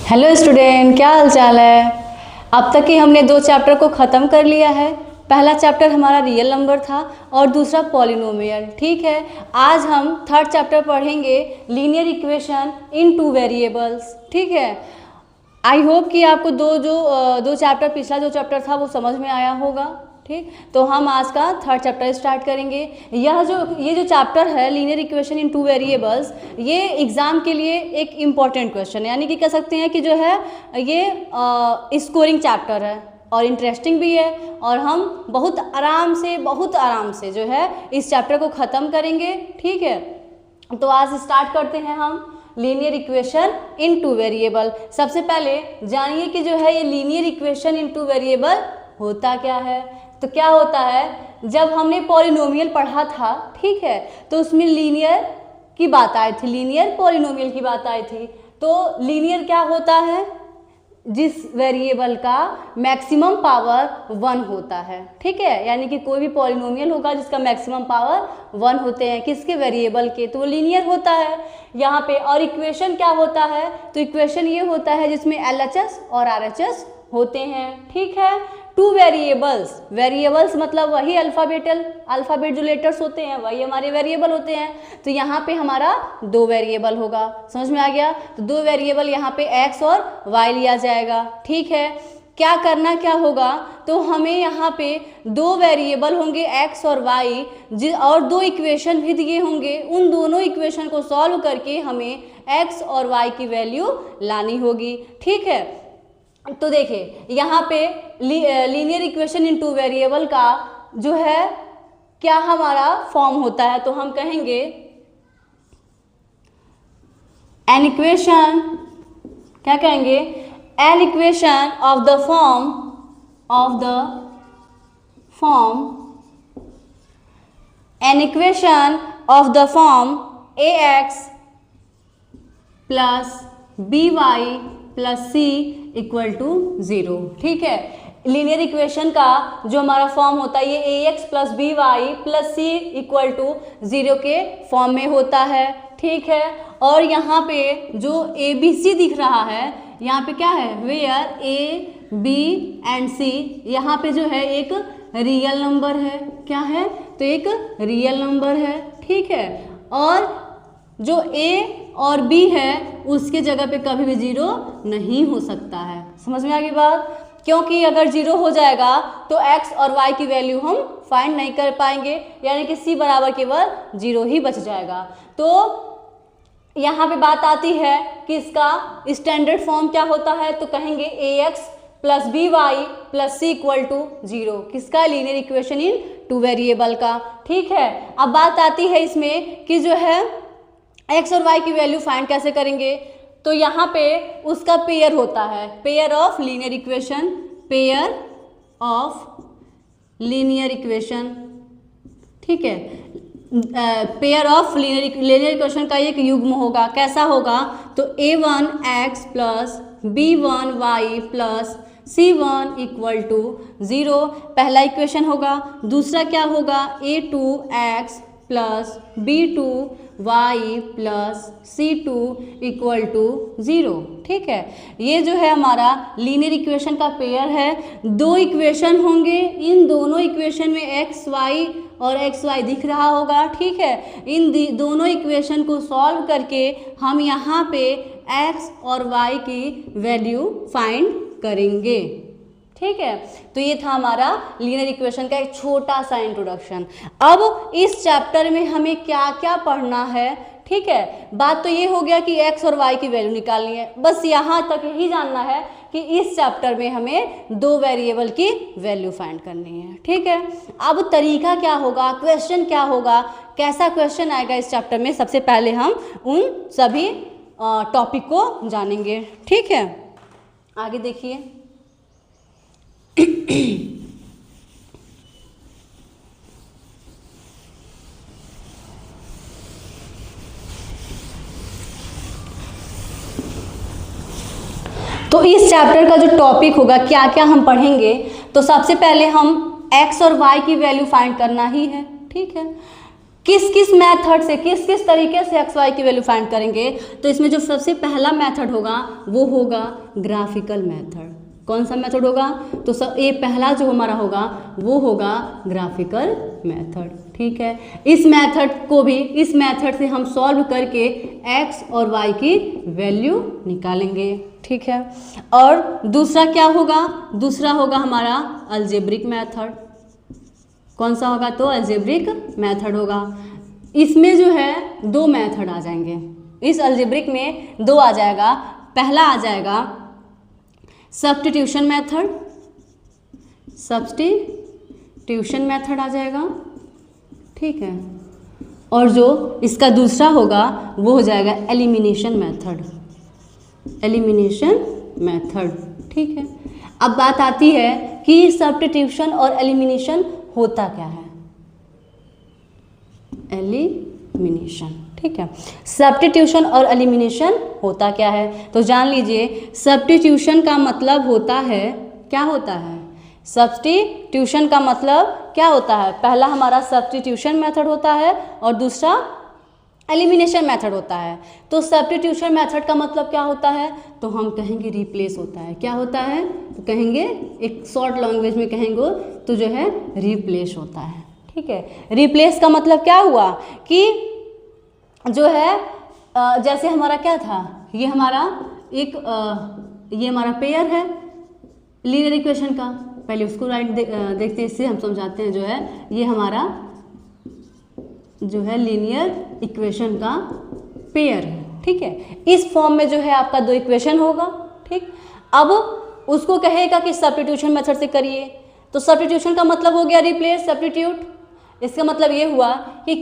Hello student, क्या हाल चाल है। अब तक ही हमने दो चैप्टर को ख़त्म कर लिया है। पहला चैप्टर हमारा रियल नंबर था और दूसरा पॉलिनोमियल। ठीक है, आज हम थर्ड चैप्टर पढ़ेंगे linear equation in two variables. ठीक है, आई होप कि आपको दो चैप्टर, पिछला जो चैप्टर था वो समझ में आया होगा। ठीक, तो हम आज का थर्ड चैप्टर स्टार्ट करेंगे। ये जो चैप्टर है linear equation in two variables, ये एग्ज़ाम के लिए एक इम्पॉर्टेंट क्वेश्चन है, यानी कि कह सकते हैं कि जो है ये स्कोरिंग चैप्टर है और इंटरेस्टिंग भी है, और हम बहुत आराम से जो है इस चैप्टर को ख़त्म करेंगे। ठीक है, तो आज स्टार्ट करते हैं हम linear equation in two variable. सबसे पहले जानिए कि जो है ये linear equation in two variable होता क्या है। तो क्या होता है, जब हमने पॉलिनोमियल पढ़ा था, ठीक है, तो उसमें लीनियर की बात आई थी, लीनियर पॉलिनोमियल की बात आई थी। तो लीनियर क्या होता है, जिस वेरिएबल का मैक्सिमम पावर 1 होता है। ठीक है, यानी कि कोई भी पॉलिनोमियल होगा जिसका मैक्सिमम पावर 1 होते हैं, किसके, वेरिएबल के, तो वो लीनियर होता है यहाँ पे। और इक्वेशन क्या होता है, तो इक्वेशन ये होता है जिसमें LHS और RHS होते हैं। ठीक है, टू वेरिएबल्स मतलब वही अल्फ़ाबेट जो लेटर्स होते हैं वही हमारे वेरिएबल होते हैं। तो यहाँ पे हमारा दो वेरिएबल होगा, समझ में आ गया। तो दो वेरिएबल यहाँ पे x और y लिया जाएगा। ठीक है, क्या करना क्या होगा, तो हमें यहाँ पे दो वेरिएबल होंगे x और y, और दो इक्वेशन भी दिए होंगे। उन दोनों इक्वेशन को सॉल्व करके हमें x और y की वैल्यू लानी होगी। ठीक है, तो देखिए यहाँ पे linear equation in two variable का जो है क्या हमारा फॉर्म होता है, तो हम कहेंगे एन इक्वेशन, क्या कहेंगे, an equation of the form ax plus by plus c equal to 0। ठीक है, लीनियर इक्वेशन का जो हमारा फॉर्म होता है ये ax plus by plus c equal to 0 के फॉर्म में होता है। ठीक है, और यहाँ पे जो ABC दिख रहा है, यहाँ पे क्या है, where a b and c, यहाँ पे जो है एक रियल नंबर है। क्या है, तो एक रियल नंबर है। ठीक है, और जो a और b है उसके जगह पे कभी भी 0 नहीं हो सकता है। समझ में आ गई बात, क्योंकि अगर 0 हो जाएगा तो x और y की वैल्यू हम फाइंड नहीं कर पाएंगे, यानी कि c बराबर केवल 0 ही बच जाएगा। तो यहाँ पे बात आती है कि इसका स्टैंडर्ड फॉर्म क्या होता है, तो कहेंगे ax plus by plus c equal to 0, किसका, linear equation in two variable का। ठीक है, अब बात आती है इसमें कि जो है x और y की वैल्यू फाइंड कैसे करेंगे, तो यहाँ पे उसका पेयर होता है, पेयर ऑफ लीनियर इक्वेशन। ठीक है, पेयर ऑफ लीनियर इक्वेशन का एक युग्म होगा। कैसा होगा, तो a1x plus b1y plus c1 equal to 0, पहला इक्वेशन होगा। दूसरा क्या होगा, a2x plus b2y plus c2 equal to 0। ठीक है, ये जो है हमारा लीनियर इक्वेशन का पेयर है। दो इक्वेशन होंगे, इन दोनों इक्वेशन में xy और xy दिख रहा होगा। ठीक है, इन दोनों इक्वेशन को सॉल्व करके हम यहाँ पे x और y की वैल्यू फाइंड करेंगे। ठीक है, तो ये था हमारा लीनियर इक्वेशन का एक छोटा सा इंट्रोडक्शन। अब इस चैप्टर में हमें क्या क्या पढ़ना है। ठीक है, बात तो ये हो गया कि x और y की वैल्यू निकालनी है, बस यहाँ तक ही जानना है कि इस चैप्टर में हमें दो वेरिएबल की वैल्यू फाइंड करनी है। ठीक है, अब तरीका क्या होगा, क्वेश्चन क्या होगा, कैसा क्वेश्चन आएगा इस चैप्टर में, सबसे पहले हम उन सभी टॉपिक को जानेंगे। ठीक है, आगे देखिए। तो इस चैप्टर का जो टॉपिक होगा, क्या क्या हम पढ़ेंगे, तो सबसे पहले हम x और y की वैल्यू फाइंड करना ही है। ठीक है, किस किस मेथड से, किस किस तरीके से एक्स वाई की वैल्यू फाइंड करेंगे? तो इसमें जो सबसे पहला मेथड होगा वो होगा ग्राफिकल मेथड। कौन सा मेथड होगा? तो सब ये पहला जो हमारा होगा वो होगा ग्राफिकल मेथड। ठीक है, इस मेथड को भी, इस मेथड से हम सॉल्व करके एक्स और वाई की वैल्यू निकालेंगे। ठीक है, और दूसरा क्या होगा? दूसरा होगा हमारा अलजेब्रिक मेथड। कौन सा होगा? तो अलजेब्रिक मेथड होगा। इसमें जो है दो मेथड आ जाएंगे, इस अलजेब्रिक में दो आ जाएगा। पहला आ जाएगा सब्स्टिट्यूशन मेथड, सब्स्टिट्यूशन मेथड आ जाएगा। ठीक है, और जो इसका दूसरा होगा वो हो जाएगा एलिमिनेशन मेथड, एलिमिनेशन मेथड। ठीक है, अब बात आती है कि सब्स्टिट्यूशन और एलिमिनेशन होता क्या है? एलिमिनेशन, ठीक है, सब्स्टिट्यूशन और एलिमिनेशन होता क्या है? तो जान लीजिए, सब्स्टिट्यूशन का मतलब होता है, क्या होता है? सब्स्टिट्यूशन का मतलब क्या होता है? पहला हमारा सब्स्टिट्यूशन मेथड होता है और दूसरा एलिमिनेशन मेथड होता है। तो सब्स्टिट्यूशन मेथड का मतलब क्या होता है? तो हम कहेंगे रिप्लेस होता है। क्या होता है? तो कहेंगे, एक शॉर्ट लैंग्वेज में कहेंगे तो जो है रिप्लेस होता है। ठीक है, रिप्लेस का मतलब क्या हुआ कि जो है जैसे हमारा क्या था, ये हमारा एक ये हमारा पेयर है लीनियर इक्वेशन का। पहले उसको राइट देखते हैं, इससे हम समझाते हैं। जो है ये हमारा जो है लीनियर इक्वेशन का पेयर है। ठीक है, इस फॉर्म में जो है आपका दो इक्वेशन होगा। ठीक, अब उसको कहेगा कि सब्स्टिट्यूशन मेथड से करिए। तो सब्स्टिट्यूशन का मतलब हो गया रिप्लेस, सब्स्टिट्यूट। इसका मतलब ये हुआ कि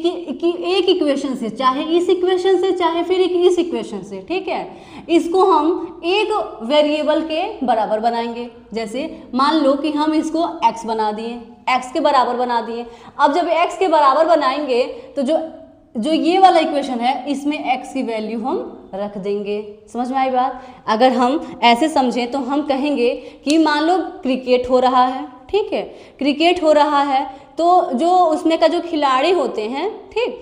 एक इक्वेशन से, चाहे इस इक्वेशन से चाहे फिर इस इक्वेशन से, ठीक है, इसको हम एक वेरिएबल के बराबर बनाएंगे। जैसे मान लो कि हम इसको x बना दिए, x के बराबर बना दिए। अब जब x के बराबर बनाएंगे तो जो ये वाला इक्वेशन है इसमें x की वैल्यू हम रख देंगे। समझ में आई बात? अगर हम ऐसे समझें तो हम कहेंगे कि मान लो क्रिकेट हो रहा है। ठीक है, क्रिकेट हो रहा है तो जो उसमें का जो खिलाड़ी होते हैं, ठीक,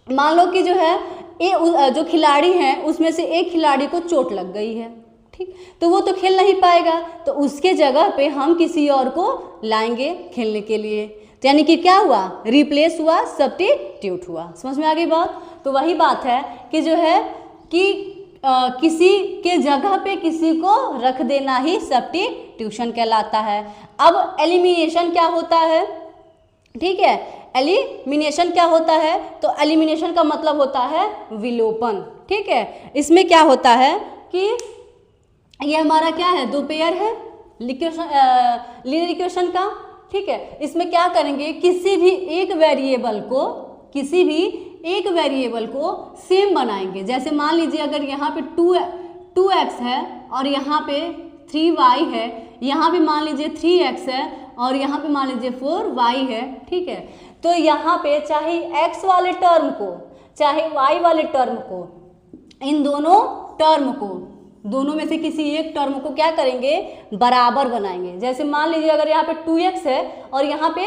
मान लो कि जो है जो खिलाड़ी हैं उसमें से एक खिलाड़ी को चोट लग गई है। ठीक, तो वो तो खेल नहीं पाएगा, तो उसके जगह पे हम किसी और को लाएंगे खेलने के लिए। तो यानी कि क्या हुआ? रिप्लेस हुआ, सब्स्टिट्यूट हुआ। समझ में आ गई बात? तो वही बात है कि जो है कि किसी के जगह पे किसी को रख देना ही सब्स्टिट्यूशन कहलाता है। अब एलिमिनेशन क्या होता है? ठीक है, एलिमिनेशन क्या होता है? तो एलिमिनेशन का मतलब होता है विलोपन। ठीक है, इसमें क्या होता है कि ये हमारा क्या है, दो पेयर है लीनियर इक्वेशन का। ठीक है, इसमें क्या करेंगे, किसी भी एक वेरिएबल को सेम बनाएंगे। जैसे मान लीजिए अगर यहाँ पे 2x है और यहाँ पे 3y है, यहाँ पे मान लीजिए 3x है और यहाँ पे मान लीजिए 4y है। ठीक है, तो यहाँ पे चाहे x वाले टर्म को चाहे y वाले टर्म को, इन दोनों टर्म को, दोनों में से किसी एक टर्म को क्या करेंगे, बराबर बनाएंगे। जैसे मान लीजिए अगर यहाँ पे 2x है और यहाँ पे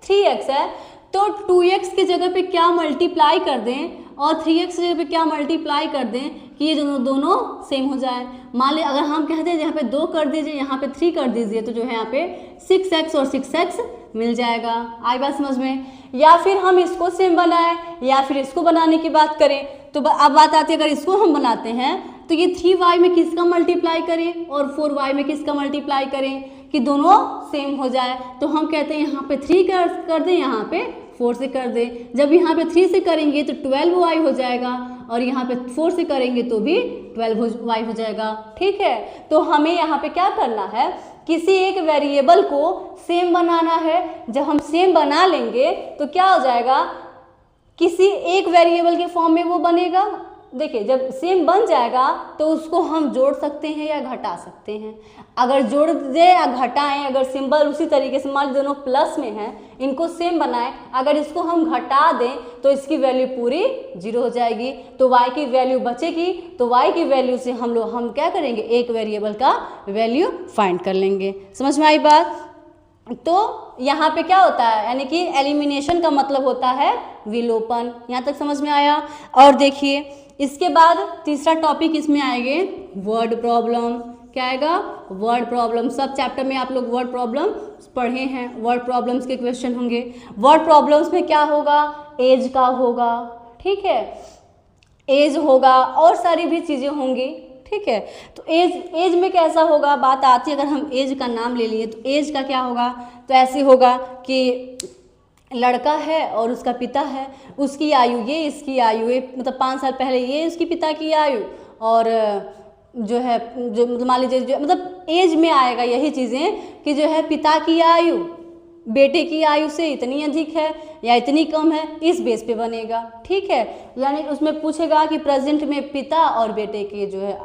3x है, तो 2x की जगह पे क्या मल्टीप्लाई कर दें और 3x की जगह पे क्या मल्टीप्लाई कर दें कि ये दोनों सेम हो जाए। मान ली अगर हम कहते हैं यहाँ पे 2 कर दीजिए, यहाँ पे 3 कर दीजिए, तो जो है यहाँ पे 6x और 6x मिल जाएगा। आई बात समझ में? या फिर हम इसको सेम बनाएं या फिर इसको बनाने की बात करें, तो अब बात आती है अगर इसको हम बनाते हैं तो ये 3y में किसका मल्टीप्लाई करें और 4y में किसका मल्टीप्लाई करें कि दोनों सेम हो जाए। तो हम कहते हैं यहाँ पे 3 कर दें, यहाँ पे 4 से कर दें। जब यहाँ पे 3 से करेंगे तो 12y हो जाएगा और यहाँ पे 4 से करेंगे तो भी 12y हो जाएगा। ठीक है, तो हमें यहाँ पे क्या करना है, किसी एक वेरिएबल को सेम बनाना है। जब हम सेम बना लेंगे तो क्या हो जाएगा, किसी एक वेरिएबल के फॉर्म में वो बनेगा। देखिए, जब सेम बन जाएगा तो उसको हम जोड़ सकते हैं या घटा सकते हैं। अगर जोड़ दें या घटाएं, अगर सिंबल उसी तरीके से, मान दोनों प्लस में हैं, इनको सेम बनाएं, अगर इसको हम घटा दें तो इसकी वैल्यू पूरी 0 हो जाएगी। तो y की वैल्यू बचेगी, तो y की वैल्यू से हम क्या करेंगे, एक वेरिएबल का वैल्यू फाइंड कर लेंगे। समझ में आई बात? तो यहाँ पे क्या होता है, यानी कि एलिमिनेशन का मतलब होता है विलोपन। यहाँ तक समझ में आया। और देखिए इसके बाद तीसरा टॉपिक इसमें आएंगे वर्ड प्रॉब्लम। क्या आएगा? Word problem. सब चैप्टर में आप लोग वर्ड प्रॉब्लम पढ़े हैं, वर्ड प्रॉब्लम्स के क्वेश्चन होंगे। वर्ड प्रॉब्लम्स में क्या होगा? एज का होगा, ठीक है, एज होगा और सारी भी चीज़ें होंगी, ठीक है। तो एज में कैसा होगा, बात आती है, अगर हम एज का नाम ले लिए तो एज का क्या होगा? तो ऐसे होगा कि लड़का है और उसका पिता है, उसकी आयु ये, इसकी आयु ये, मतलब 5 साल पहले ये उसकी पिता की आयु, और जो है जो मान लीजिए मतलब एज में आएगा यही चीज़ें कि जो है पिता की आयु बेटे की आयु से इतनी अधिक है या इतनी कम है, इस बेस पे बनेगा, ठीक है। यानी उसमें पूछेगा कि प्रेजेंट में पिता और बेटे के जो है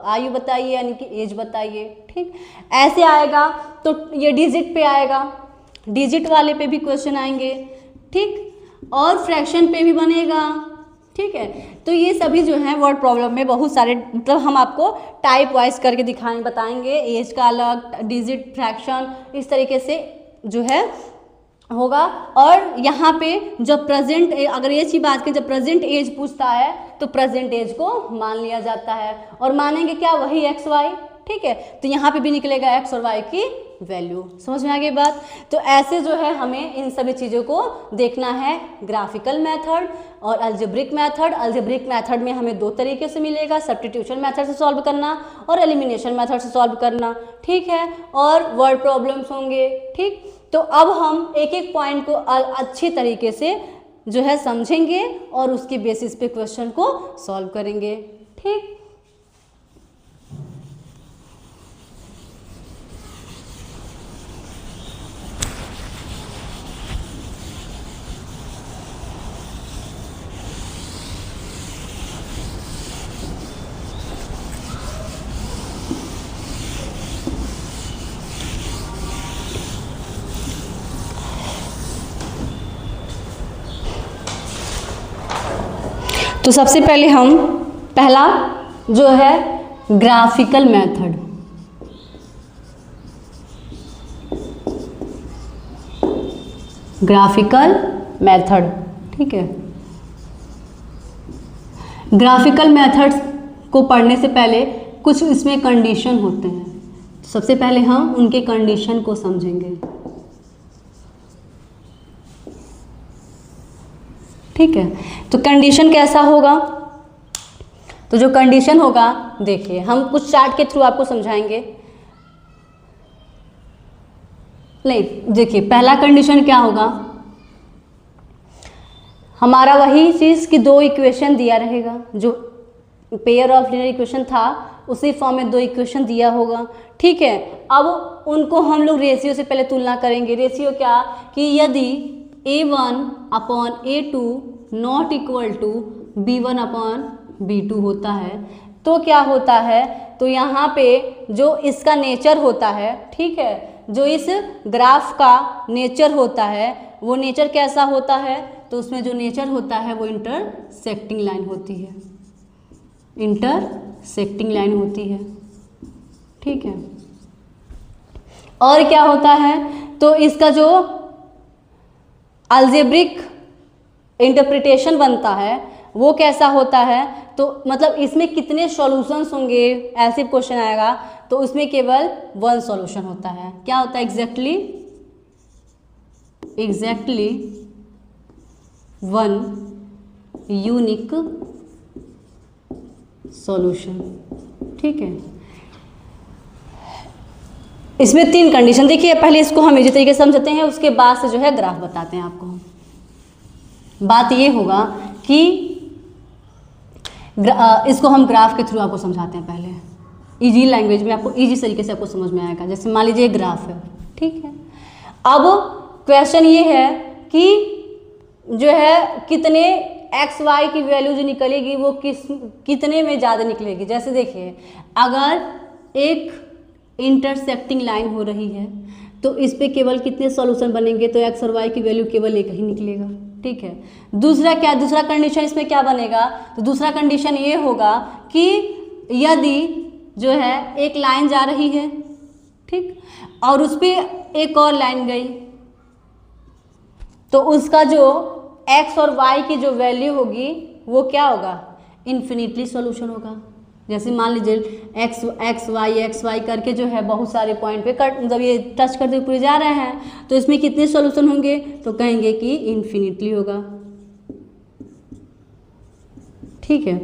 आयु बताइए, यानी कि एज बताइए, ठीक, ऐसे आएगा। तो ये डिजिट पे आएगा, डिजिट वाले पे भी क्वेश्चन आएंगे, ठीक, और फ्रैक्शन पे भी बनेगा, ठीक है। तो ये सभी जो है वर्ड प्रॉब्लम में बहुत सारे, मतलब हम आपको टाइप वाइज करके बताएंगे, एज का अलग, डिजिट, फ्रैक्शन, इस तरीके से जो है होगा। और यहाँ पे जब प्रेजेंट, अगर ये चीज बात करें, जब प्रेजेंट एज पूछता है तो प्रेजेंट एज को मान लिया जाता है, और मानेंगे क्या? वही एक्स वाई, ठीक है। तो यहाँ पे भी निकलेगा एक्स और वाई की वैल्यू। समझ में आ गई बात? तो ऐसे जो है हमें इन सभी चीज़ों को देखना है, ग्राफिकल मेथड और अलजेब्रिक मेथड। अलजेब्रिक मेथड में हमें 2 तरीके से मिलेगा, सब्स्टिट्यूशन मेथड से सॉल्व करना और एलिमिनेशन मेथड से सॉल्व करना, ठीक है, और वर्ड प्रॉब्लम्स होंगे, ठीक। तो अब हम एक एक पॉइंट को अच्छी तरीके से जो है समझेंगे और उसके बेसिस पे क्वेश्चन को सॉल्व करेंगे, ठीक। तो सबसे पहले हम पहला जो है ग्राफिकल मेथड, ग्राफिकल मेथड, ठीक है। ग्राफिकल मेथड्स को पढ़ने से पहले कुछ इसमें कंडीशन होते हैं, सबसे पहले हम उनके कंडीशन को समझेंगे, ठीक है। तो कंडीशन कैसा होगा? तो जो कंडीशन होगा, देखिए हम कुछ चार्ट के थ्रू आपको समझाएंगे। नहीं, देखिए पहला कंडीशन क्या होगा, हमारा वही चीज़ कि 2 इक्वेशन दिया रहेगा, जो पेयर ऑफ लीनियर इक्वेशन था उसी फॉर्म में 2 इक्वेशन दिया होगा, ठीक है। अब उनको हम लोग रेशियो से पहले तुलना करेंगे। रेशियो क्या? कि यदि A1/A2 not equal to B1/B2 होता है तो क्या होता है? तो यहाँ पे जो इसका नेचर होता है, ठीक है, जो इस ग्राफ का नेचर होता है वो नेचर कैसा होता है? तो उसमें जो नेचर होता है वो इंटरसेक्टिंग लाइन होती है, इंटरसेक्टिंग लाइन होती है, ठीक है। और क्या होता है? तो इसका जो अलजेब्रिक इंटरप्रिटेशन बनता है वो कैसा होता है? तो मतलब इसमें कितने सॉल्यूशंस होंगे, ऐसे क्वेश्चन आएगा तो उसमें केवल 1 सॉल्यूशन होता है। क्या होता है? एग्जैक्टली 1 यूनिक सॉल्यूशन, ठीक है। इसमें 3 कंडीशन, देखिए पहले इसको हम इसी तरीके से समझते हैं, उसके बाद से जो है ग्राफ बताते हैं आपको। बात ये होगा कि इसको हम ग्राफ के थ्रू आपको समझाते हैं, पहले इजी लैंग्वेज में, आपको इजी तरीके से आपको समझ में आएगा। जैसे मान लीजिए ग्राफ है, ठीक है। अब क्वेश्चन ये है कि जो है कितने एक्स वाई की वैल्यू जो निकलेगी वो कितने में ज़्यादा निकलेगी। जैसे देखिए अगर एक इंटरसेक्टिंग लाइन हो रही है तो इस पे केवल कितने सॉल्यूशन बनेंगे? तो एक्स और वाई की वैल्यू केवल एक ही निकलेगा, ठीक है। दूसरा क्या, दूसरा कंडीशन इसमें क्या बनेगा? तो दूसरा कंडीशन ये होगा कि यदि जो है एक लाइन जा रही है, ठीक, और उस पर एक और लाइन गई तो उसका जो x और y की जो वैल्यू होगी वो क्या होगा, इन्फिनिटली सॉल्यूशन होगा। जैसे मान लीजिए एक्स वाई करके जो है बहुत सारे पॉइंट पे कट जब ये टच करते हुए जा रहे हैं तो इसमें कितने सॉल्यूशन होंगे, तो कहेंगे कि इन्फिनिटली होगा। ठीक है,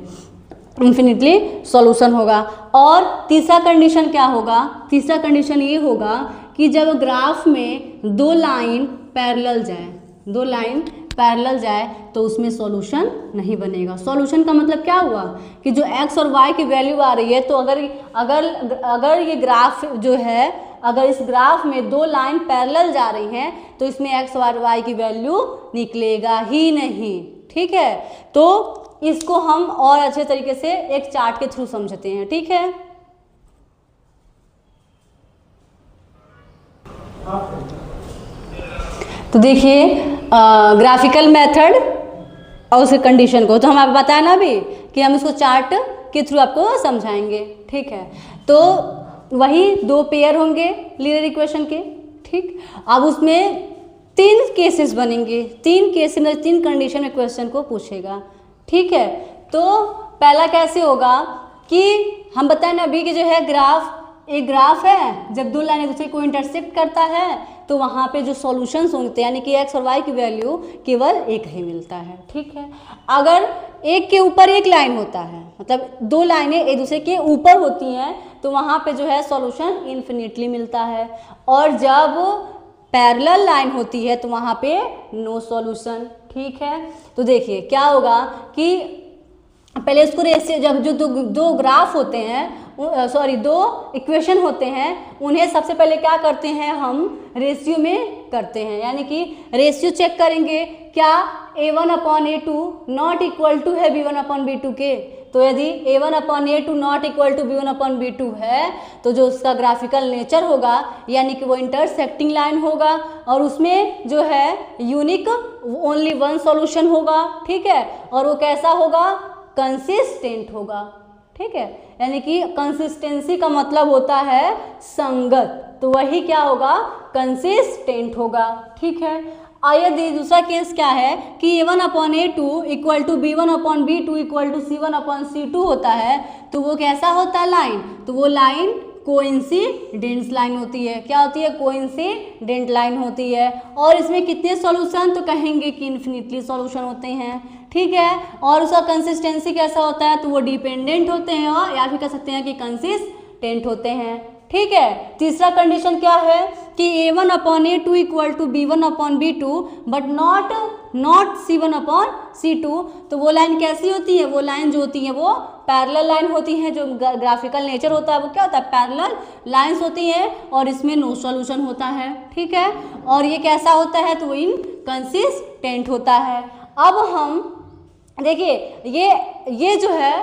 इन्फिनिटली सॉल्यूशन होगा। और तीसरा कंडीशन क्या होगा, तीसरा कंडीशन ये होगा कि जब ग्राफ में दो लाइन पैरेलल जाए, दो लाइन पैरेलल जाए तो उसमें सॉल्यूशन नहीं बनेगा। सॉल्यूशन का मतलब क्या हुआ कि जो x और y की वैल्यू आ रही है, तो अगर ये ग्राफ जो है, अगर इस ग्राफ में दो लाइन पैरेलल जा रही हैं तो इसमें x और y की वैल्यू निकलेगा ही नहीं। ठीक है, तो इसको हम और अच्छे तरीके से एक चार्ट के थ्रू समझते हैं। ठीक है, तो देखिए ग्राफिकल मेथड और उसके कंडीशन को तो हम आपको बताया ना अभी कि हम इसको चार्ट के थ्रू आपको समझाएंगे। ठीक है, तो वही दो पेयर होंगे लीनियर इक्वेशन के। ठीक, अब उसमें तीन केसेस बनेंगे, तीन केस में तीन कंडीशन में क्वेश्चन को पूछेगा। ठीक है, तो पहला कैसे होगा कि हम बताएं ना अभी कि जो है ग्राफ, एक ग्राफ है, जब दो लाइन एक दूसरे को इंटरसेक्ट करता है तो वहाँ पे जो सॉल्यूशंस होते हैं यानी कि x और y की वैल्यू केवल एक ही मिलता है। ठीक है, अगर एक के ऊपर एक लाइन होता है, मतलब दो लाइनें एक दूसरे के ऊपर होती हैं, तो वहाँ पे जो है सॉल्यूशन इन्फिनिटली मिलता है। और जब पैरेलल लाइन होती है तो वहाँ पे नो सॉल्यूशन। ठीक है, तो देखिए क्या होगा कि पहले इसको रेशियो, जब जो दो ग्राफ होते हैं, दो इक्वेशन होते हैं, उन्हें सबसे पहले क्या करते हैं, हम रेशियो में करते हैं। यानी कि रेशियो चेक करेंगे, क्या a1/a2 नॉट इक्वल टू है b1/b2 के। तो यदि a1/a2 not equal to b1/b2 है तो जो उसका ग्राफिकल नेचर होगा यानी कि वो इंटरसेक्टिंग लाइन होगा और उसमें जो है यूनिक ओनली वन सॉल्यूशन होगा। ठीक है, और वो कैसा होगा, कंसिस्टेंट होगा। ठीक है, यानी कि कंसिस्टेंसी का मतलब होता है संगत, तो वही क्या होगा, कंसिस्टेंट होगा। ठीक है, यदि दूसरा केस क्या है कि a1/a2 equal to b1/b2 equal to c1/c2 होता है, तो वो कैसा होता है लाइन, तो वो लाइन कोइंसिडेंट लाइन होती है। क्या होती है, कोइंसिडेंट लाइन होती है। और इसमें कितने सॉल्यूशन, तो कहेंगे कि इन्फिनिटली सॉल्यूशन होते हैं। ठीक है, और उसका कंसिस्टेंसी कैसा होता है, तो वो डिपेंडेंट होते हैं और या फिर कह सकते हैं कि कंसिस्टेंट होते हैं। ठीक है, तीसरा कंडीशन क्या है कि a1/a2 equal to b1/b2 but not c1/c2। तो वो लाइन कैसी होती है, वो लाइन जो होती है वो पैरेलल लाइन होती है। जो ग्राफिकल नेचर होता है वो क्या होता है, पैरेलल लाइंस होती हैं और इसमें नो सॉल्यूशन होता है। ठीक है, और ये कैसा होता है, तो वो इनकंसिस्टेंट होता है। अब हम देखिए ये जो है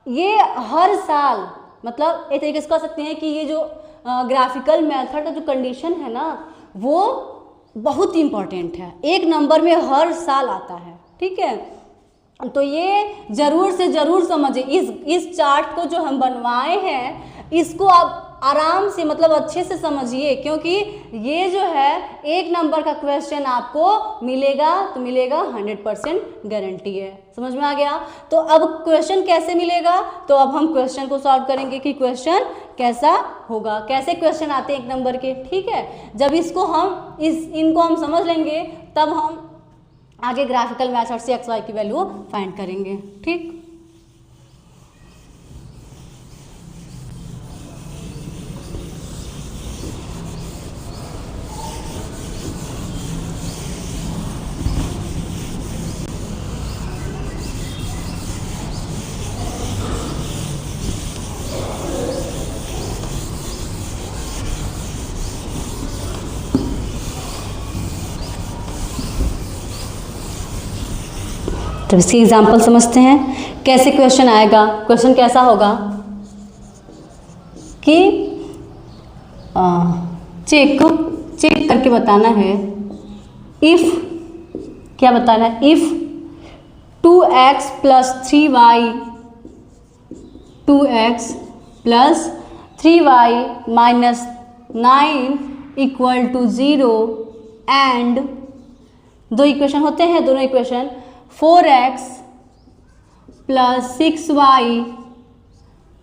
ये हर साल, मतलब एक तरीके से कह सकते हैं कि ये जो ग्राफिकल मेथड का जो कंडीशन है ना वो बहुत इम्पॉर्टेंट है, एक नंबर में हर साल आता है। ठीक है, तो ये ज़रूर से ज़रूर समझिए। इस चार्ट को जो हम बनवाए हैं इसको आप आराम से, मतलब अच्छे से समझिए, क्योंकि ये जो है एक नंबर का क्वेश्चन आपको मिलेगा तो मिलेगा 100% गारंटी है। समझ में आ गया। तो अब क्वेश्चन कैसे मिलेगा, तो अब हम क्वेश्चन को सॉल्व करेंगे कि क्वेश्चन कैसा होगा, कैसे क्वेश्चन आते हैं एक नंबर के। ठीक है, जब इसको हम इनको हम समझ लेंगे तब हम आगे ग्राफिकल मेथड से एक्स वाई की वैल्यू फाइंड करेंगे। ठीक, तो इसकी एग्जाम्पल समझते हैं कैसे क्वेश्चन आएगा। क्वेश्चन कैसा होगा कि चेक करके बताना है, इफ़ क्या बताना है, if 2x + 3y 2x + 3y minus 9 equal to 0 and दो इक्वेशन होते हैं, दोनों equation 4x plus 6y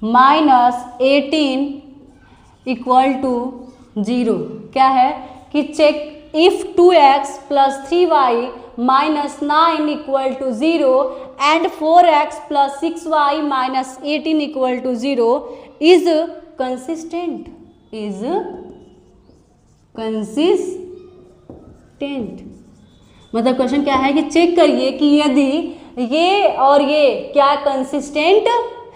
minus 18 equal to 0। क्या है कि check if 2x plus 3y minus 9 equal to 0 and 4x plus 6y minus 18 equal to 0 is consistent, is consistent. मतलब question क्या है कि चेक करिए कि यदि ये और ये क्या कंसिस्टेंट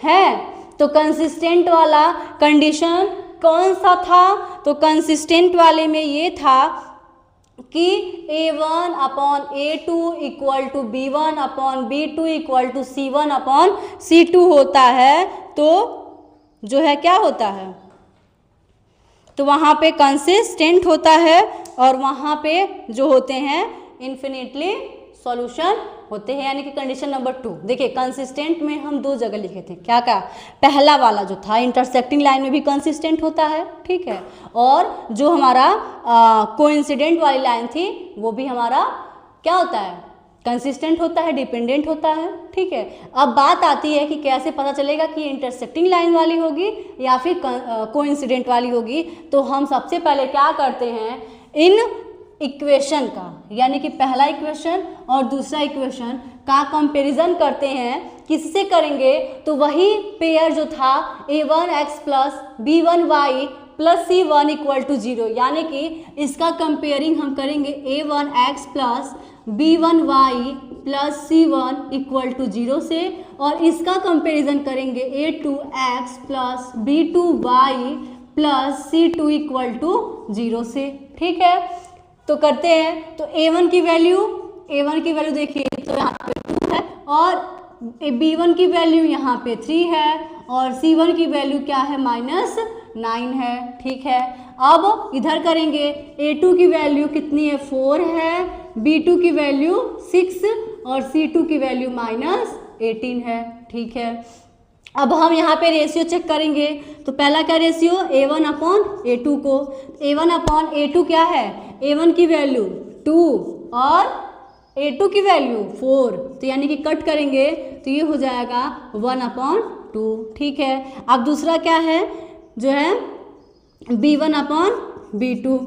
है। तो कंसिस्टेंट वाला कंडीशन कौन सा था? तो कंसिस्टेंट वाले में ये था कि A1 upon A2 equal to B1 upon B2 equal to C1 upon C2 होता है। तो जो है क्या होता है, तो वहाँ पे कंसिस्टेंट होता है और वहाँ पे जो होते हैं इन्फिनिटली सॉल्यूशन होते हैं, यानी कि कंडीशन नंबर 2। देखिए कंसिस्टेंट में हम दो जगह लिखे थे, क्या क्या, पहला वाला जो था इंटरसेक्टिंग लाइन में भी कंसिस्टेंट होता है, ठीक है, और जो हमारा कोइंसिडेंट वाली लाइन थी वो भी हमारा क्या होता है, कंसिस्टेंट होता है, डिपेंडेंट होता है, ठीक है। अब बात आती है कि कैसे पता चलेगा कि इंटरसेक्टिंग लाइन वाली होगी या फिर कोइंसिडेंट वाली होगी। तो हम सबसे पहले क्या करते हैं, इन इक्वेशन का, यानी कि पहला इक्वेशन और दूसरा इक्वेशन का कंपैरिजन करते हैं। किससे करेंगे? तो वही पेयर जो था a1x plus b1y plus c1 equal to 0, यानी कि इसका कंपेयरिंग हम करेंगे a1x plus b1y plus c1 equal to 0 से, और इसका कंपैरिजन करेंगे a2x plus b2y plus c2 equal to 0 से, ठीक है। तो करते हैं, तो a1 की वैल्यू देखिए तो यहाँ पे 2 है और b1 की वैल्यू यहाँ पे 3 है और c1 की वैल्यू क्या है, -9 है, ठीक है। अब इधर करेंगे, a2 की वैल्यू कितनी है, 4 है, b2 की वैल्यू 6 और c2 की वैल्यू -18 है, ठीक है। अब हम यहाँ पे रेशियो चेक करेंगे, तो पहला क्या रेशियो, a1 अपॉन a2 को, a1 अपॉन a2 क्या है, a1 की वैल्यू 2 और a2 की वैल्यू 4, तो यानी कि कट करेंगे तो ये हो जाएगा 1/2, ठीक है। अब दूसरा क्या है, जो है b1 अपॉन b2,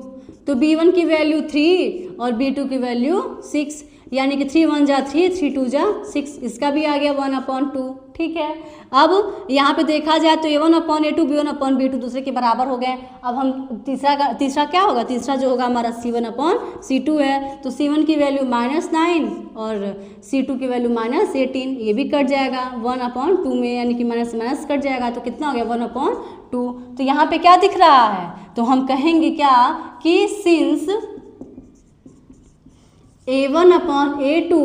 तो b1 की वैल्यू 3 और b2 की वैल्यू 6, यानी कि 3 1 जा 3, 3 2 जा 6, इसका भी आ गया 1/2, ठीक है। अब यहाँ पे देखा जाए तो a1 upon a2 b1 upon b2 दूसरे के बराबर हो गए। अब हम तीसरा क्या होगा, तीसरा जो होगा हमारा c1 अपॉन c2 है, तो c1 की वैल्यू -9 और c2 की वैल्यू -18, ये भी कट जाएगा 1/2 में, यानी कि माइनस कट जाएगा, तो कितना हो गया 1/2। तो यहाँ पे क्या दिख रहा है, तो हम कहेंगे क्या कि since a1 upon a2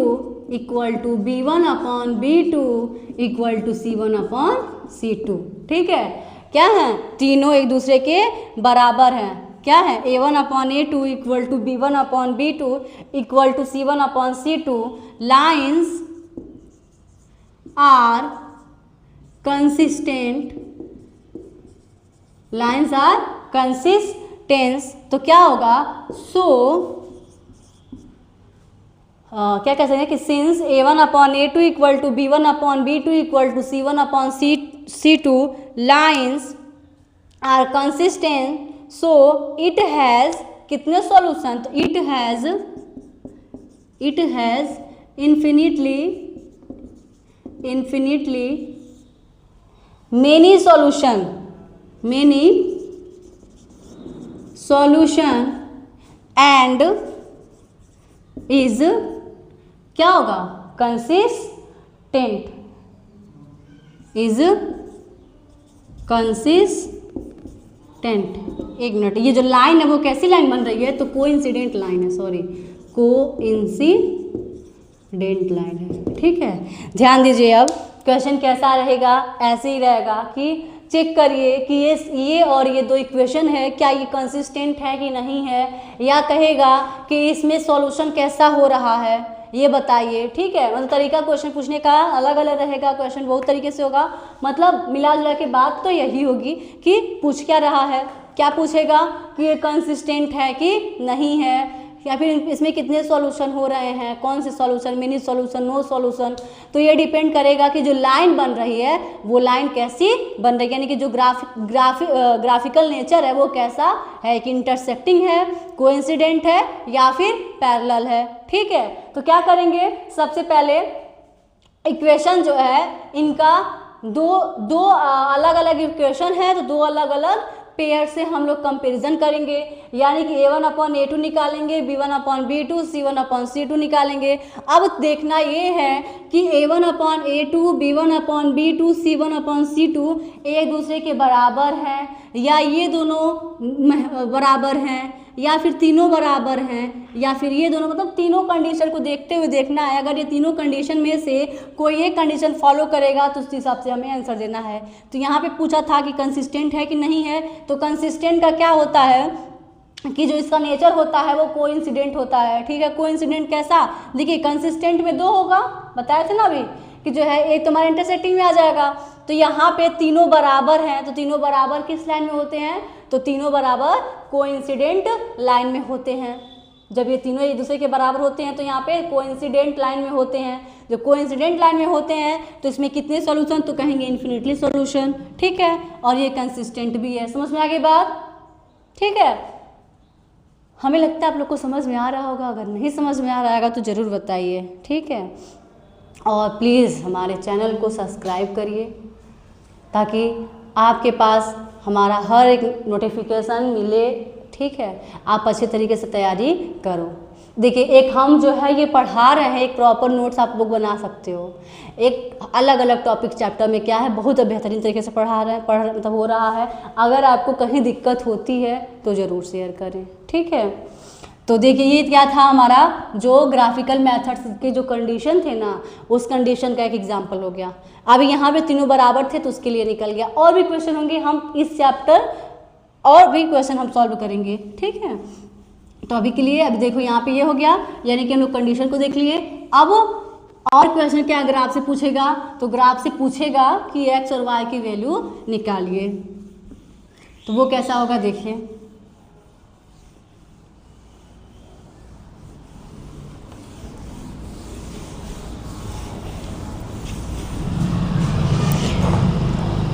equal to b1 upon b2 equal to c1 upon c2, ठीक है। क्या है, तीनों एक दूसरे के बराबर हैं, क्या है, a1 upon a2 equal to b1 upon b2 equal to c1 upon c2, lines are consistent, lines are consistence, तो क्या होगा, सो क्या कह सकते हैं कि since a1 upon a2 equal to b1 upon b2 equal to c1 upon c2 lines are consistent, so it has कितने solution, तो it has infinitely many solution and is क्या होगा, कंसिस्टेंट, इज कंसिस्टेंट। एक minute, ये जो line है वो कैसी लाइन बन रही है, तो कोइंसिडेंट लाइन है, सॉरी कोइंसिडेंट लाइन है, ठीक है। ध्यान दीजिए, अब क्वेश्चन कैसा रहेगा, ऐसे ही रहेगा कि चेक करिए कि ये और ये दो इक्वेशन है, क्या ये कंसिस्टेंट है कि नहीं है, या कहेगा कि इसमें सॉल्यूशन कैसा हो रहा है, ये बताइए, ठीक है। मतलब तरीका क्वेश्चन पूछने का अलग अलग रहेगा, क्वेश्चन बहुत तरीके से होगा, मतलब मिला जुला के बात तो यही होगी कि पूछ क्या रहा है, क्या पूछेगा कि ये कंसिस्टेंट है कि नहीं है, या फिर इसमें कितने सॉल्यूशन हो रहे हैं, कौन से solution, many solution, no solution. तो ये डिपेंड करेगा कि जो लाइन बन रही है वो लाइन कैसी बन रही है, यानी कि जो ग्राफिकल नेचर है वो कैसा है, कि इंटरसेक्टिंग है, कोइंसिडेंट है या फिर पैरेलल है, ठीक है। तो क्या करेंगे, सबसे पहले इक्वेशन जो है इनका दो अलग अलग इक्वेशन है, तो दो अलग अलग पेयर से हम लोग कंपेरिजन करेंगे, यानी कि a1/a2 निकालेंगे, b1/b2, c1/c2 निकालेंगे। अब देखना ये है कि a1/a2, b1/b2, c1/c2 एक दूसरे के बराबर हैं या ये दोनों बराबर हैं या फिर तीनों बराबर हैं या फिर ये दोनों, मतलब तीनों कंडीशन को देखते हुए देखना है। अगर ये तीनों कंडीशन में से कोई एक कंडीशन फॉलो करेगा तो उस हिसाब से हमें आंसर देना है। तो यहाँ पे पूछा था कि कंसिस्टेंट है कि नहीं है, तो कंसिस्टेंट का क्या होता है कि जो इसका नेचर होता है वो कोइंसिडेंट होता है, ठीक है। कोइंसिडेंट कैसा, देखिए कंसिस्टेंट में दो होगा, बताया था ना अभी कि जो है एक तुम्हारे इंटरसेक्टिंग में आ जाएगा, तो यहाँ पे तीनों बराबर हैं, तो तीनों बराबर किस लाइन में होते हैं, तो तीनों बराबर कोइंसिडेंट लाइन में होते हैं। जब ये तीनों एक दूसरे के बराबर होते हैं तो यहाँ पे कोइंसिडेंट लाइन में होते हैं। जो कोइंसिडेंट लाइन में होते हैं तो इसमें कितने सॉल्यूशन, तो कहेंगे इन्फिनिटली सॉल्यूशन, ठीक है। और ये कंसिस्टेंट भी है, समझ में आ गई बात, ठीक है। हमें लगता है आप लोग को समझ में आ रहा होगा, अगर नहीं समझ में आ रहा होगा तो ज़रूर बताइए, ठीक है। और प्लीज़ हमारे चैनल को सब्सक्राइब करिए ताकि आपके पास हमारा हर एक नोटिफिकेशन मिले, ठीक है। आप अच्छे तरीके से तैयारी करो। देखिए एक हम जो है ये पढ़ा रहे हैं, एक प्रॉपर नोट्स आप लोग बना सकते हो। एक अलग अलग टॉपिक चैप्टर में क्या है बहुत बेहतरीन तरीके से पढ़ा रहे हैं, मतलब हो रहा है। अगर आपको कहीं दिक्कत होती है तो ज़रूर शेयर करें, ठीक है। तो देखिए ये क्या था हमारा, जो ग्राफिकल मेथड्स के जो कंडीशन थे ना, उस कंडीशन का एक एग्जांपल हो गया। अब यहाँ पे तीनों बराबर थे तो उसके लिए निकल गया। और भी क्वेश्चन होंगे, हम इस चैप्टर और भी क्वेश्चन हम सॉल्व करेंगे, ठीक है। तो अभी के लिए अभी देखो यहाँ पे ये हो गया, यानी कि हम लोग कंडीशन को देख लिए। अब और क्वेश्चन क्या ग्राफ से पूछेगा, तो ग्राफ से पूछेगा कि एक्स और वाई की वैल्यू निकालिए, तो वो कैसा होगा देखिए।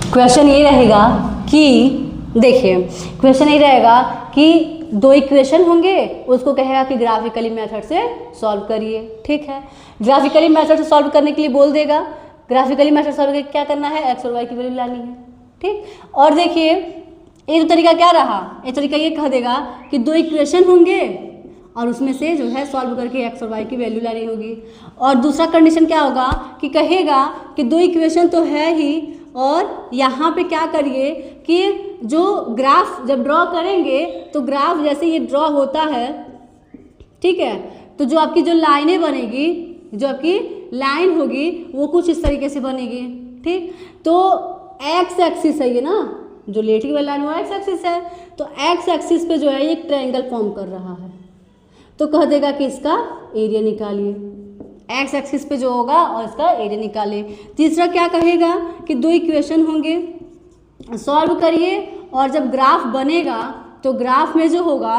क्वेश्चन ये रहेगा कि देखिए क्वेश्चन ये रहेगा कि दो इक्वेशन होंगे, उसको कहेगा कि ग्राफिकली मेथड से सॉल्व करिए, ठीक है। ग्राफिकली मेथड से सॉल्व करने के लिए बोल देगा, ग्राफिकली मेथड सॉल्व करके क्या करना है, एक्स और वाई की वैल्यू लानी है, ठीक। और देखिए एक तो तरीका क्या रहा, एक तरीका ये कह देगा कि दो इक्वेशन होंगे और उसमें से जो है सॉल्व करके एक्स और वाई की वैल्यू लानी होगी। और दूसरा कंडीशन क्या होगा कि कहेगा कि दो इक्वेशन तो है ही, और यहाँ पे क्या करिए कि जो ग्राफ जब ड्रॉ करेंगे तो ग्राफ जैसे ये ड्रॉ होता है, ठीक है, तो जो आपकी जो लाइनें बनेगी, जो आपकी लाइन होगी वो कुछ इस तरीके से बनेगी, ठीक। तो एक्स एक्सिस है ये ना, जो लेटी वाला लाइन वो एक्स एक्सिस है, तो एक्स एक्सिस पे जो है ये एक ट्रायंगल फॉर्म कर रहा है, तो कह देगा कि इसका एरिया निकालिए। एक्स एक्सिस पे जो होगा और इसका एरिया निकालिए। तीसरा क्या कहेगा कि दो इक्वेशन होंगे, सॉल्व करिए, और जब ग्राफ बनेगा तो ग्राफ में जो होगा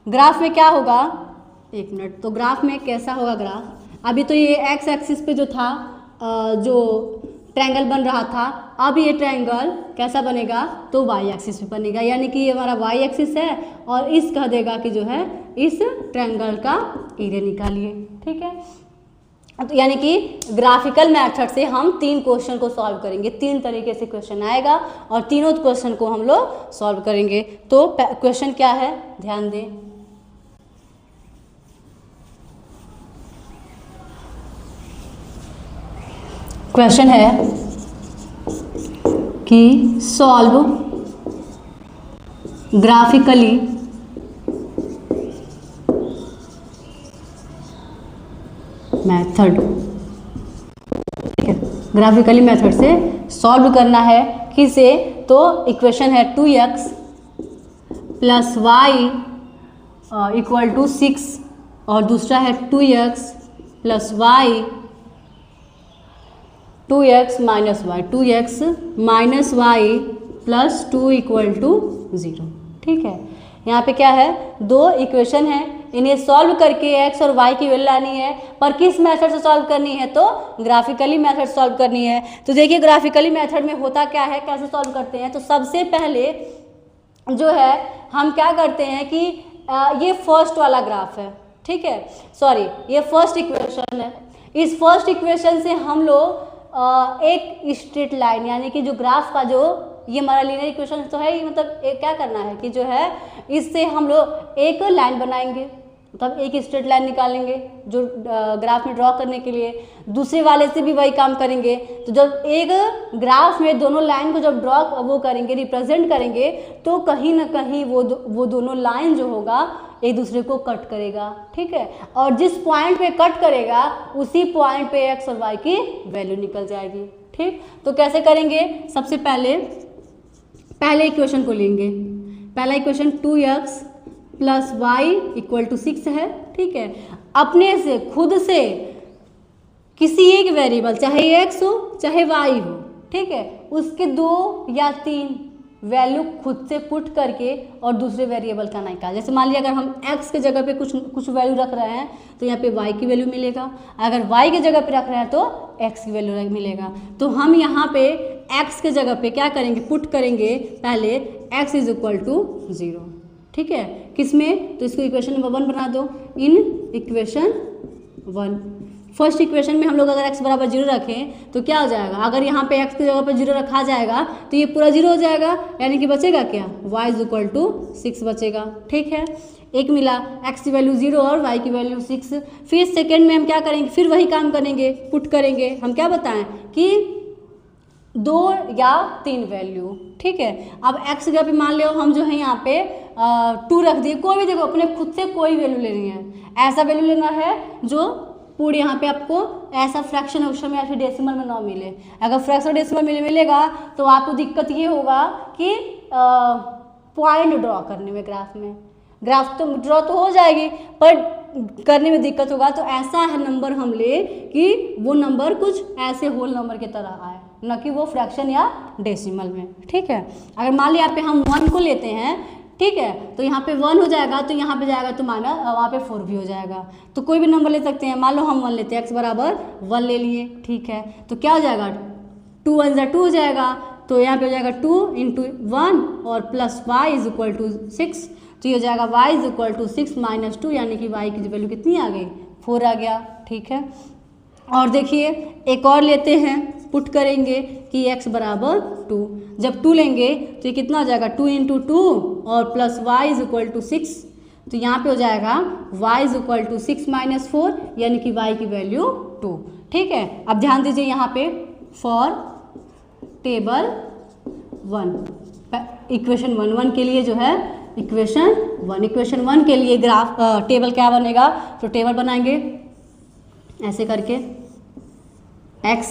ग्राफ में क्या होगा, एक मिनट, तो ग्राफ में कैसा होगा ग्राफ, अभी तो ये एक्स एक्सिस पे जो था जो ट्रायंगल बन रहा था, अब ये ट्रायंगल कैसा बनेगा, तो वाई एक्सिस पे बनेगा, यानी कि ये हमारा वाई एक्सिस है और इस कह देगा कि जो है इस ट्रायंगल का एरिया निकालिए, ठीक है। तो यानी कि ग्राफिकल मेथड से हम 3 क्वेश्चन को सॉल्व करेंगे, 3 तरीके से क्वेश्चन आएगा और तीनों क्वेश्चन को हम लोग सॉल्व करेंगे। तो क्वेश्चन क्या है ध्यान दें, क्वेश्चन है कि सॉल्व ग्राफिकली मेथड, ठीक है, ग्राफिकली मेथड से सॉल्व करना है किसे, तो इक्वेशन है 2x + y इक्वल टू 6 और दूसरा है 2x plus y 2x minus y plus 2 equal to 0। ठीक है, यहाँ पे क्या है, दो इक्वेशन है, इन्हें सॉल्व करके x और y की वैल्यू लानी है। पर किस मेथड से सॉल्व करनी है, तो ग्राफिकली मेथड सॉल्व करनी है। तो देखिए ग्राफिकली मेथड में होता क्या है, कैसे सॉल्व करते हैं। तो सबसे पहले जो है हम क्या करते हैं कि ये फर्स्ट वाला ग्राफ है, ठीक है, सॉरी ये फर्स्ट इक्वेशन है। इस फर्स्ट इक्वेशन से हम लोग एक स्ट्रेट लाइन यानी कि जो ग्राफ का जो ये हमारा लीनियर इक्वेशन तो है, मतलब एक क्या करना है कि जो है इससे हम लोग एक लाइन बनाएंगे, मतलब एक स्ट्रेट लाइन निकालेंगे जो ग्राफ में ड्रॉ करने के लिए। दूसरे वाले से भी वही काम करेंगे। तो जब एक ग्राफ में दोनों लाइन को जब ड्रॉ वो करेंगे, रिप्रेजेंट करेंगे, तो कहीं ना कहीं वो दोनों लाइन जो होगा एक दूसरे को कट करेगा। ठीक है, और जिस पॉइंट पे कट करेगा उसी पॉइंट पे एक्स और वाई की वैल्यू निकल जाएगी। ठीक, तो कैसे करेंगे, सबसे पहले इक्वेशन को लेंगे। पहला equation 2x plus y equal to 6 है। ठीक है, अपने से खुद से किसी एक वेरिएबल, चाहे x हो चाहे y हो, ठीक है, उसके 2 या 3 वैल्यू खुद से पुट करके और दूसरे वेरिएबल का निकाल। जैसे मान लिया अगर हम x के जगह पे कुछ वैल्यू रख रहे हैं तो यहाँ पे y की वैल्यू मिलेगा, अगर y के जगह पे रख रहे हैं तो x की वैल्यू मिलेगा। तो हम यहाँ पे x के जगह पे क्या करेंगे, पुट करेंगे पहले x इज इक्वल टू 0। ठीक है, किसमें, तो इसको इक्वेशन नंबर 1 बना दो। इन इक्वेशन 1 फर्स्ट इक्वेशन में हम लोग अगर x बराबर 0 रखें तो क्या हो जाएगा, अगर यहाँ पे x की जगह पे 0 रखा जाएगा तो ये पूरा 0 हो जाएगा, यानी कि बचेगा क्या, y इज इक्वल टू 6 बचेगा। ठीक है, एक मिला, x की वैल्यू 0 और y की वैल्यू 6। फिर सेकेंड में हम क्या करेंगे, फिर वही काम करेंगे, पुट करेंगे। हम क्या बताएं कि 2 या 3 वैल्यू। ठीक है, अब x की जगह पे मान लो हम जो है यहाँ पे 2 रख दिए, कोई भी देखो अपने खुद से कोई वैल्यू लेनी है, ऐसा वैल्यू लेना है जो पूरे यहाँ पे आपको ऐसा फ्रैक्शन ऑप्शन में या फिर डेसिमल में ना मिले। अगर फ्रैक्शन डेसिमल मिलेगा तो आपको दिक्कत ये होगा कि पॉइंट ड्रॉ करने में, ग्राफ तो ड्रॉ तो हो जाएगी पर करने में दिक्कत होगा। तो ऐसा है नंबर हम ले कि वो नंबर कुछ ऐसे होल नंबर की तरह आए, न कि वो फ्रैक्शन या डेसिमल में। ठीक है, अगर मान लिया यहाँ पे हम 1 को लेते हैं, ठीक है, तो यहाँ पे 1 हो जाएगा, तो यहाँ पे जाएगा तो माना वहाँ पे 4 भी हो जाएगा। तो कोई भी नंबर ले सकते हैं, मान लो हम 1 लेते हैं, x बराबर 1 ले लिए। ठीक है, तो क्या हो जाएगा, 2 1 2 हो जाएगा, तो यहाँ पे हो जाएगा 2 इंटू 1 और plus y is equal to 6। तो ये हो जाएगा y is equal to 6 minus 2, यानी कि y की वैल्यू कितनी आ गई, 4 आ गया। ठीक है, और देखिए एक और लेते हैं, पुट करेंगे कि x बराबर 2। जब 2 लेंगे तो ये कितना हो जाएगा, 2 इंटू 2 और plus y is equal to 6। तो यहाँ पे हो जाएगा y is equal to 6 minus 4, यानी कि y की वैल्यू 2। ठीक है, अब ध्यान दीजिए यहाँ पे फॉर टेबल 1 इक्वेशन 1 के लिए जो है इक्वेशन 1 के लिए ग्राफ टेबल क्या बनेगा, तो टेबल बनाएंगे ऐसे करके x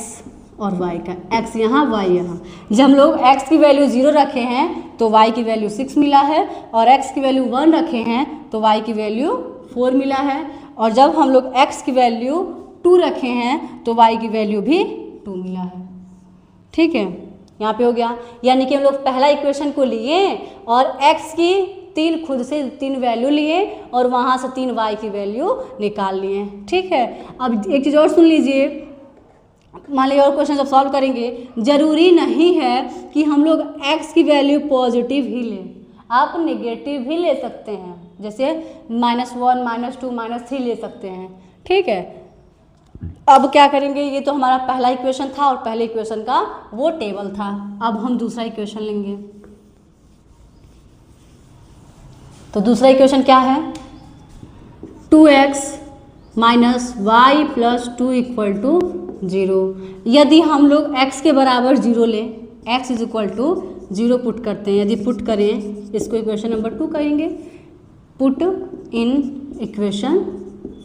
और y का, x यहाँ y यहाँ। जब हम लोग x की वैल्यू 0 रखे हैं तो y की वैल्यू 6 मिला है, और x की वैल्यू 1 रखे हैं तो y की वैल्यू 4 मिला है, और जब हम लोग x की वैल्यू 2 रखे हैं तो y की वैल्यू भी 2 मिला है। ठीक है, यहाँ पे हो गया, यानी कि हम लोग पहला इक्वेशन को लिए और x की 3 खुद से 3 वैल्यू लिए और वहाँ से 3 y की वैल्यू निकाल लिए। ठीक है, अब एक चीज़ और सुन लीजिए, मान लीजिए और क्वेश्चन जब सॉल्व करेंगे, जरूरी नहीं है कि हम लोग x की वैल्यू पॉजिटिव ही लें, आप नेगेटिव भी ले सकते हैं, जैसे -1 -2 -3 ले सकते हैं। ठीक है, अब क्या करेंगे, ये तो हमारा पहला इक्वेशन था और पहले इक्वेशन का वो टेबल था। अब हम दूसरा इक्वेशन लेंगे, तो दूसरा इक्वेशन क्या है, 2x minus y plus 2 equal to 0। यदि हम लोग x के बराबर 0 लें, x is equal to 0 put करते हैं, यदि पुट करें इसको इक्वेशन नंबर 2 करेंगे, पुट इन इक्वेशन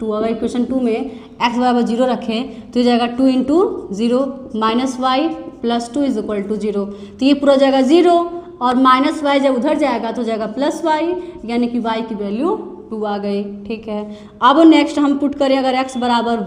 2। अगर इक्वेशन 2 में x बराबर 0 रखें तो ये जाएगा 2 into 0 minus y plus 2 is equal to 0। तो ये पूरा जाएगा 0 और माइनस वाई जब उधर जाएगा तो जाएगा प्लस वाई, यानी कि y की वैल्यू 2 2 आ गए, ठीक है। अब नेक्स्ट हम पुट करें अगर x बराबर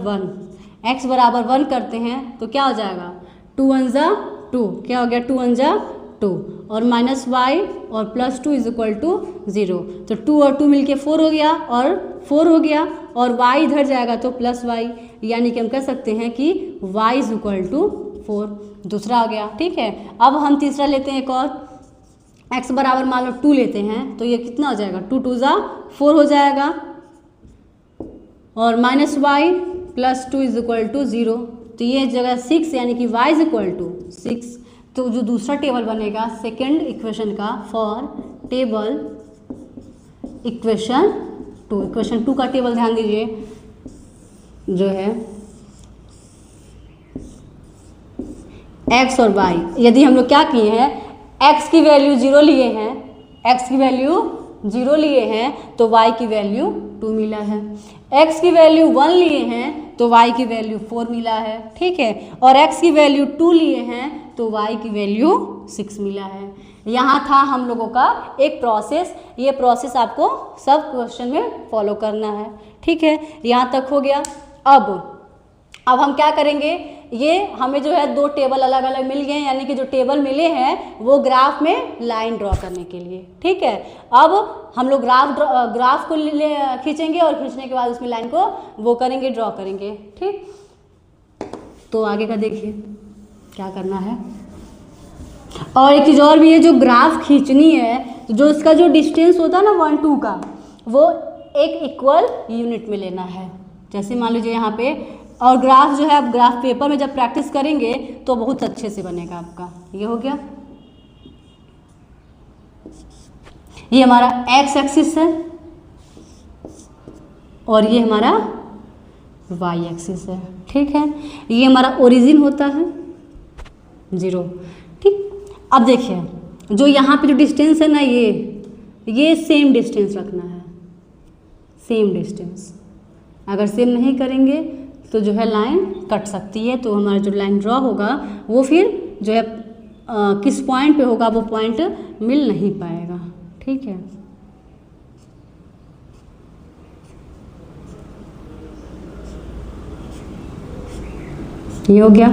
1 करते हैं तो क्या हो जाएगा, 2 1 जा 2, क्या हो गया 2 1 जा 2 और माइनस वाई और प्लस 2 इज इक्वल टू 0, तो 2 और 2 मिलके 4 हो गया और 4 हो गया और y इधर जाएगा तो प्लस वाई, यानी कि हम कह सकते हैं कि y इज इक्वल टू 4, दूसरा आ गया, ठीक है। अब हम तीसरा लेते हैं एक और, x बराबर मान लो 2 लेते हैं तो ये कितना हो जाएगा, 2 2 जा 4 हो जाएगा और minus y plus 2 is equal to 0, तो ये जगह 6 यानी कि y इज इक्वल टू 6। तो जो दूसरा टेबल बनेगा सेकेंड इक्वेशन का फॉर टेबल इक्वेशन 2 का टेबल ध्यान दीजिए जो है x और y, यदि हम लोग क्या किए हैं x की वैल्यू 0 लिए हैं तो y की वैल्यू 2 मिला है, x की वैल्यू 1 लिए हैं तो y की वैल्यू 4 मिला है, ठीक है, और x की वैल्यू 2 लिए हैं तो y की वैल्यू 6 मिला है। यहाँ था हम लोगों का एक प्रोसेस, ये प्रोसेस आपको सब क्वेश्चन में फॉलो करना है, ठीक है, यहाँ तक हो गया। अब हम क्या करेंगे, ये हमें जो है 2 टेबल अलग अलग मिल गए, यानी कि जो टेबल मिले हैं वो ग्राफ में लाइन ड्रॉ करने के लिए, ठीक है। अब हम लोग ग्राफ को खींचेंगे और खींचने के बाद उसमें लाइन को वो करेंगे, ड्रॉ करेंगे, ठीक। तो आगे का देखिए क्या करना है। और एक चीज़ और भी है, जो ग्राफ खींचनी है तो जो इसका जो डिस्टेंस होता है ना 1 2 का, वो एक इक्वल यूनिट में लेना है। जैसे मान लीजिए यहाँ पे, और ग्राफ जो है आप ग्राफ पेपर में जब प्रैक्टिस करेंगे तो बहुत अच्छे से बनेगा आपका। ये हो गया, ये हमारा x एक्सिस है और ये हमारा y एक्सिस है, ठीक है। ये हमारा ओरिजिन होता है 0, ठीक। अब देखिए जो यहाँ पे जो डिस्टेंस है ना, ये सेम डिस्टेंस रखना है, सेम डिस्टेंस। अगर सेम नहीं करेंगे तो जो है लाइन कट सकती है, तो हमारा जो लाइन ड्रॉ होगा वो फिर जो है किस पॉइंट पे होगा वो पॉइंट मिल नहीं पाएगा, ठीक है। ये हो गया।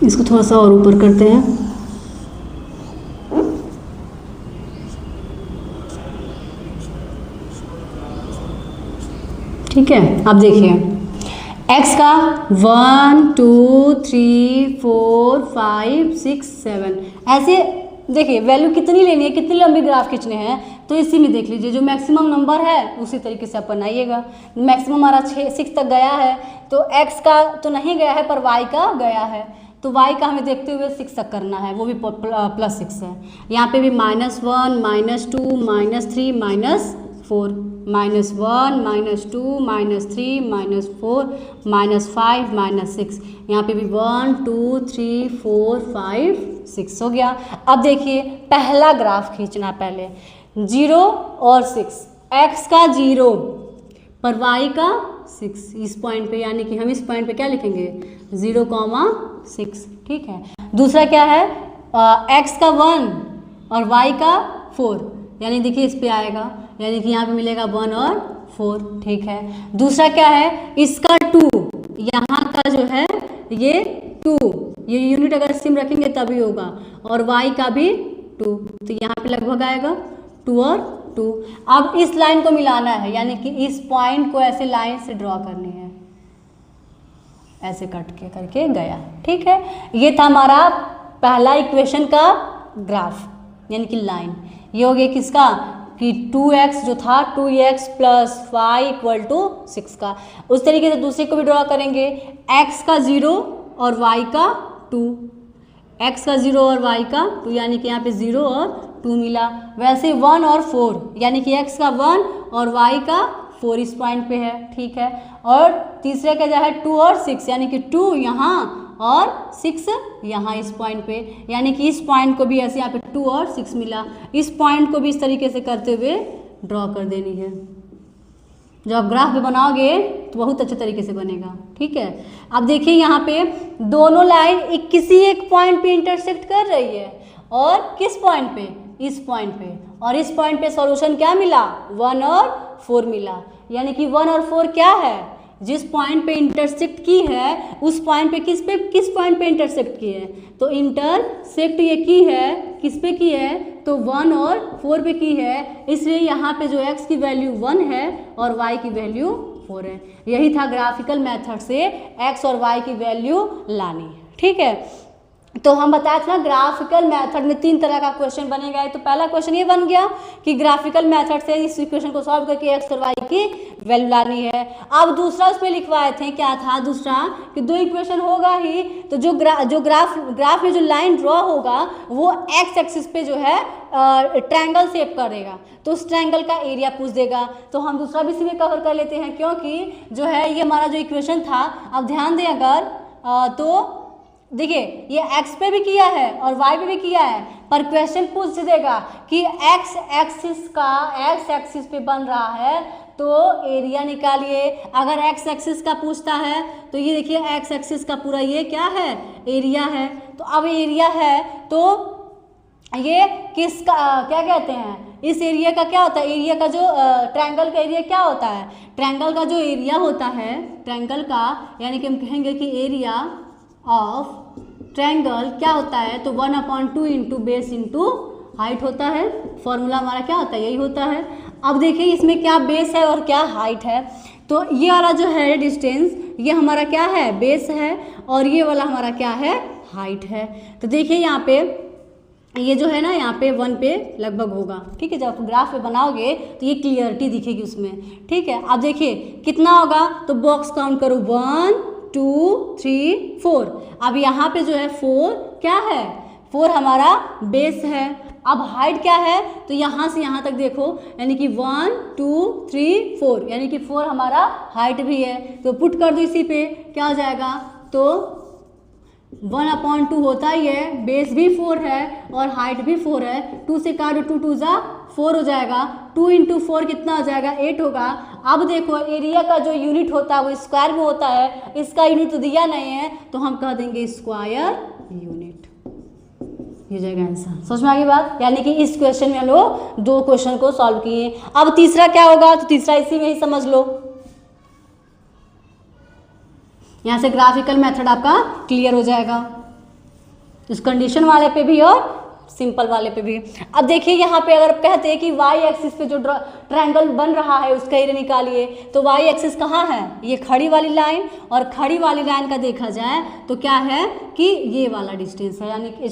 इसको थोड़ा सा और ऊपर करते हैं, ठीक है। अब देखिए x का 1 2 3 4 5 6 7 ऐसे देखिए वैल्यू कितनी लेनी है, कितनी लंबी ग्राफ खींचने हैं, तो इसी में देख लीजिए जो मैक्सिमम नंबर है उसी तरीके से आप बनाइएगा। मैक्सिमम हमारा 6 तक गया है, तो x का तो नहीं गया है पर y का गया है, तो y का हमें देखते हुए 6 तक करना है, वो भी +6 है। यहाँ पे भी -1 -2 -3 -4 -1 -2 -3 -4 -5 -6, यहाँ पे भी 1 2 3 4 5 6 हो गया। अब देखिए पहला ग्राफ खींचना, पहले 0 और 6, x का 0 पर y का 6 इस पॉइंट पे, यानी कि हम इस पॉइंट पे क्या लिखेंगे 0,6, ठीक है। दूसरा क्या है x का 1 और y का 4, यानी देखिए इस पे आएगा, यानी कि यहाँ पे मिलेगा 1 और 4, ठीक है। दूसरा क्या है इसका 2, यहाँ का जो है ये 2, ये यूनिट अगर सिम रखेंगे तभी होगा, और y का भी 2, तो यहाँ पे लगभग आएगा 2 और 2। अब इस लाइन को मिलाना है, यानी कि इस पॉइंट को ऐसे लाइन से ड्रॉ करनी है, ऐसे कट के करके गया, ठीक है। ये था हमारा पहला इक्वेशन का ग्राफ, यानी कि लाइन। ये हो गया किसका कि 2x जो था 2x + y = 6 का। उस तरीके से दूसरे को भी ड्रॉ करेंगे, x का 0 और y का 2, x का 0 और y का 2, यानी कि यहाँ पे 0 और 2 मिला। वैसे 1 और 4, यानी कि x का 1 और y का 4 इस पॉइंट पे है, ठीक है। और तीसरे का जो है 2 और 6, यानी कि 2 यहाँ और 6 यहाँ इस पॉइंट पे, यानी कि इस पॉइंट को भी ऐसे यहाँ पे 2 और 6 मिला। इस पॉइंट को भी इस तरीके से करते हुए ड्रॉ कर देनी है। जब आप ग्राफ पे बनाओगे तो बहुत अच्छे तरीके से बनेगा। ठीक है, अब देखिए यहाँ पे दोनों लाइन किसी एक पॉइंट पे इंटरसेक्ट कर रही है, और किस पॉइंट पे, इस पॉइंट पे, और इस पॉइंट पे सॉल्यूशन क्या मिला, 1 और 4 मिला। यानी कि 1 और 4 क्या है, जिस पॉइंट पे इंटरसेक्ट की है उस पॉइंट पे किस पॉइंट पे इंटरसेक्ट की है, तो इंटरसेक्ट ये की है, किस पे की है, तो 1 और 4 पे की है, इसलिए यहाँ पे जो x की वैल्यू 1 है और y की वैल्यू 4 है। यही था ग्राफिकल मेथड से x और y की वैल्यू लानी। ठीक है, तो हम बताया था ग्राफिकल मेथड में 3 तरह का क्वेश्चन बनेगा। तो पहला क्वेश्चन ये बन गया कि ग्राफिकल मेथड से इस इक्वेशन को सॉल्व करके x और y की वैल्यू लानी है। अब दूसरा उसमें लिखवाए थे, क्या था दूसरा, कि 2 इक्वेशन होगा ही, तो जो ग्राफ में जो लाइन ड्रॉ होगा वो x एक्सिस पे जो है ट्रायंगल शेप करेगा, तो उस ट्रायंगल का एरिया पूछ देगा। तो हम दूसरा भी इसी में कवर कर लेते हैं, क्योंकि जो है ये हमारा जो इक्वेशन था, अब ध्यान दें अगर तो देखिए ये x पे भी किया है और y पे भी किया है, पर क्वेश्चन पूछ देगा कि x एक्सिस पे बन रहा है तो एरिया निकालिए। अगर x एक्सिस का पूछता है तो ये देखिए x एक्सिस का पूरा ये क्या है, एरिया है। तो अब एरिया है तो ये किसका क्या कहते हैं, इस एरिया का क्या होता है, एरिया का जो ट्रायंगल का एरिया क्या होता है, ट्रायंगल का जो एरिया होता है ट्रायंगल का, यानी कि हम कहेंगे कि एरिया ऑफ ट्रायंगल क्या होता है, तो 1/2 इंटू बेस इंटू हाइट होता है। फॉर्मूला हमारा क्या होता है, यही होता है। अब देखिए इसमें क्या बेस है और क्या हाइट है, तो ये वाला जो है डिस्टेंस ये हमारा क्या है, बेस है, और ये वाला हमारा क्या है, हाइट है। तो देखिए यहाँ पे ये जो है ना, यहाँ पे 1 पे लगभग होगा। ठीक है, जब आप ग्राफ पे बनाओगे तो ये क्लियरिटी दिखेगी उसमें। ठीक है, अब देखिए कितना होगा, तो बॉक्स काउंट करो 1 2 3 4। अब यहाँ पे जो है 4 क्या है, 4 हमारा बेस है। अब हाइट क्या है, तो यहाँ से यहाँ तक देखो, यानी कि 1 2 3 4, यानी कि 4 हमारा हाइट भी है। तो पुट कर दो इसी पे, क्या हो जाएगा, तो 1/2 होता ही है, बेस भी 4 है और हाइट भी 4 है। 2 से काटो, 2 2 जा 4 हो जाएगा, 2 इंटू 4 कितना हो जाएगा, 8 होगा। अब देखो एरिया का जो यूनिट होता है वो स्क्वायर में होता है, इसका यूनिट तो दिया नहीं है तो हम कह देंगे स्क्वायर यूनिट, ये जाएगा आंसर। समझ में आ गई बात, यानी कि इस क्वेश्चन में हम लोग 2 क्वेश्चन को सॉल्व किए। अब तीसरा क्या होगा, तो तीसरा इसी में ही समझ लो, यहाँ से ग्राफिकल मेथड आपका क्लियर हो जाएगा, इस कंडीशन वाले पे भी और सिंपल वाले पे भी। अब देखिए यहाँ पे अगर कहते हैं कि y एक्सिस पे जो ट्रायंगल बन रहा है उसका एरिया निकालिए, तो y एक्सिस कहाँ है, ये खड़ी वाली लाइन, और खड़ी वाली लाइन का देखा जाए तो क्या है कि ये वाला डिस्टेंस है, यानी कि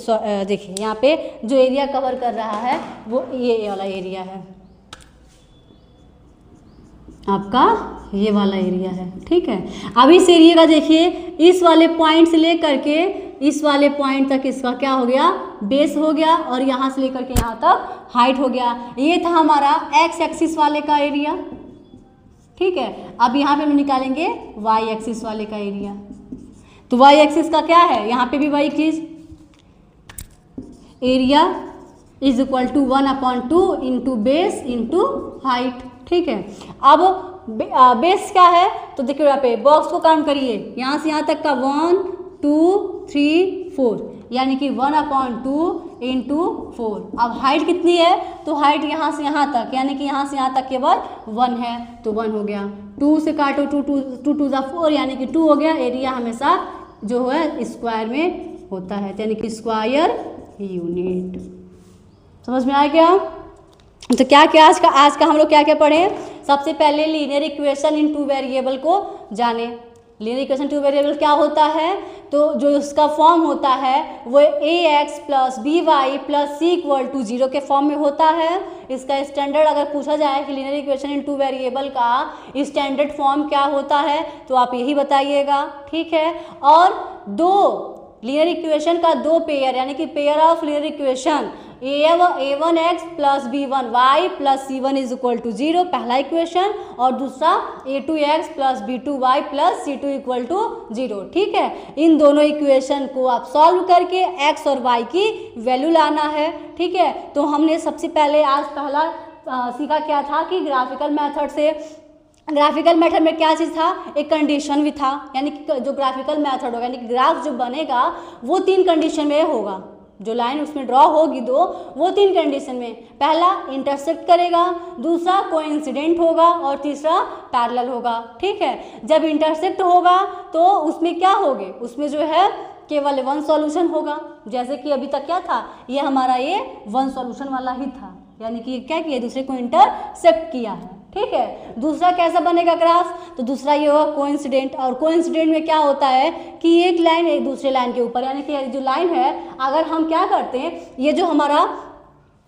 देखिए यहाँ पे जो एरिया कवर कर रहा है वो ये वाला एरिया है आपका, ये वाला एरिया है। ठीक है, अब इस एरिया का देखिए इस वाले पॉइंट से लेकर के इस वाले पॉइंट तक इसका क्या हो गया, बेस हो गया, और यहाँ से लेकर के यहाँ तक हाइट हो गया। ये था हमारा x एक्सिस वाले का एरिया। ठीक है, अब यहाँ पे हम निकालेंगे y एक्सिस वाले का एरिया। तो y एक्सिस का क्या है, यहाँ पे भी वही चीज, area is equal to 1/2 into base into height. ठीक है, अब बेस क्या है, तो देखिए यहाँ पे बॉक्स को काउंट करिए, यहाँ से यहाँ तक का 1 2 3 4, यानी कि 1/2 इंटू 4। अब हाइट कितनी है, तो हाइट यहाँ से यहाँ तक, यानी कि यहाँ से यहाँ तक केवल 1 है, तो 1 हो गया। 2 से काटो, 2 2 जा 4, यानी कि 2 हो गया। एरिया हमेशा जो है स्क्वायर में होता है, यानी कि स्क्वायर यूनिट। समझ में आ गया। तो क्या क्या आज का हम लोग क्या क्या पढ़े, सबसे पहले लीनियर इक्वेशन इन 2 वेरिएबल को जाने। लीनियर इक्वेशन 2 वेरिएबल क्या होता है, तो जो उसका फॉर्म होता है वो ax plus by plus c equal to 0 के फॉर्म में होता है। इसका स्टैंडर्ड अगर पूछा जाए कि लीनियर इक्वेशन इन 2 वेरिएबल का स्टैंडर्ड फॉर्म क्या होता है, तो आप यही बताइएगा। ठीक है, और 2 लीनियर इक्वेशन का 2 पेयर, यानी कि pair of linear equation a1x plus b1y plus c1 is equal to 0, पहला इक्वेशन, और दूसरा a2x plus b2y plus c2 equal to 0। ठीक है, इन दोनों इक्वेशन को आप सॉल्व करके x और y की वैल्यू लाना है। ठीक है, तो हमने सबसे पहले आज पहला सीखा क्या था कि ग्राफिकल मेथड से ग्राफिकल मेथड में क्या चीज़ था, एक कंडीशन भी था, यानी कि जो ग्राफिकल मेथड होगा यानी कि ग्राफ जो बनेगा वो 3 कंडीशन में होगा, जो लाइन उसमें ड्रॉ होगी दो, वो 3 कंडीशन में, पहला इंटरसेक्ट करेगा, दूसरा कोइंसिडेंट होगा और तीसरा पैरेलल होगा। ठीक है, जब इंटरसेक्ट होगा तो उसमें क्या होगे, उसमें जो है केवल 1 सॉल्यूशन होगा, जैसे कि अभी तक क्या था, ये हमारा ये 1 सॉल्यूशन वाला ही था, यानी कि क्या किया, दूसरे को इंटरसेक्ट किया है। ठीक है, दूसरा कैसा बनेगा ग्राफ, तो दूसरा ये होगा कोइंसिडेंट, और कोइंसिडेंट में क्या होता है कि एक लाइन एक दूसरे लाइन के ऊपर, यानी कि जो लाइन है अगर हम क्या करते हैं, ये जो हमारा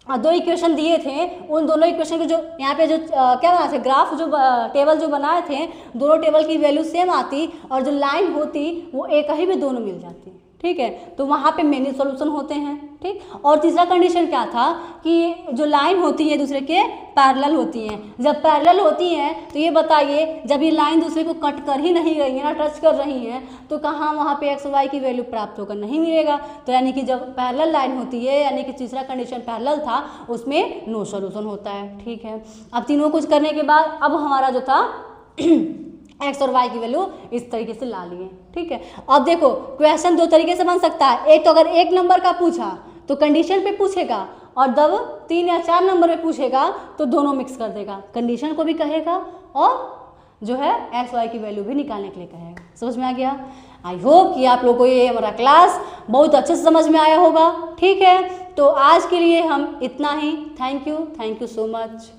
2 इक्वेशन दिए थे, उन दोनों इक्वेशन के जो यहाँ पे जो क्या बनाए थे, ग्राफ जो टेबल जो बनाए थे, दोनों टेबल की वैल्यू सेम आती और जो लाइन होती वो एक ही में दोनों मिल जाती। ठीक है, तो वहाँ पे मेनी सॉल्यूशन होते हैं। ठीक, और तीसरा कंडीशन क्या था कि जो लाइन होती है दूसरे के पैरेलल होती हैं, जब पैरेलल होती हैं तो ये बताइए, जब ये लाइन दूसरे को कट कर ही नहीं रही है ना, टच कर रही हैं, तो कहाँ वहाँ पे एक्स वाई की वैल्यू प्राप्त होकर नहीं मिलेगा। तो यानी कि जब पैरेलल लाइन होती है, यानी कि तीसरा कंडीशन पैरेलल था, उसमें नो सॉल्यूशन होता है। ठीक है, अब तीनों कुछ करने के बाद अब हमारा जो था एक्स और वाई की वैल्यू इस तरीके से ला लिए। ठीक है, अब देखो क्वेश्चन 2 तरीके से बन सकता है, एक तो अगर 1 नंबर का पूछा तो कंडीशन पे पूछेगा, और जब 3 या 4 नंबर में पूछेगा तो दोनों मिक्स कर देगा, कंडीशन को भी कहेगा और जो है एक्स वाई की वैल्यू भी निकालने के लिए कहेगा। समझ में आ गया? आई होप कि आप लोगों को ये हमारा क्लास बहुत अच्छे से समझ में आया होगा। ठीक है, तो आज के लिए हम इतना ही। Thank you so much.